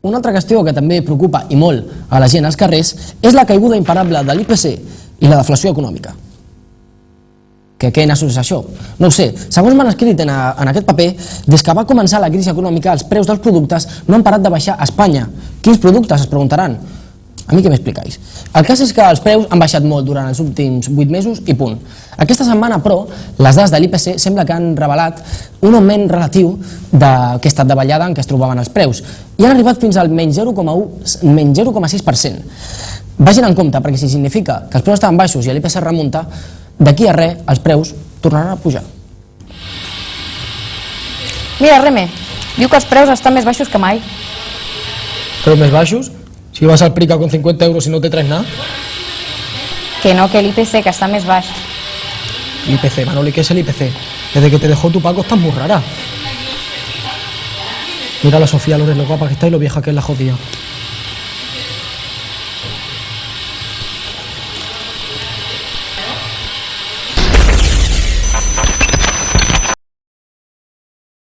Una altra qüestió que també preocupa i molt a la gent als carrers és la caiguda imparable de l'IPC i la deflació econòmica. Què n'assumeix això? No ho sé. Segons m'han escrit en aquest paper, des que va començar la crisi econòmica els preus dels productes no han parat de baixar a Espanya. Quins productes, es preguntaran? A mi què m'explicais? El cas és que els preus han baixat molt durant els últims 8 mesos i punt. Aquesta setmana, però, les dades de l'IPC sembla que han revelat un augment relatiu d'aquesta davallada en què es trobaven els preus i han arribat fins al menys 0,6%. Vagin en compte, perquè si significa que els preus estaven baixos i l'IPC remunta, d'aquí a res els preus tornaran a pujar. Mira, Reme, diu que els preus estan més baixos que mai. Preus més baixos? Si vas al Prica con 50 euros y no te traes nada. Que no, que el IPC, que està més baix. IPC, Manoli, ¿qué es el IPC? Desde que te dejó tu Paco estás muy rara. Mira a la Sofía Loren, lo guapa que está y lo vieja que es la jodida.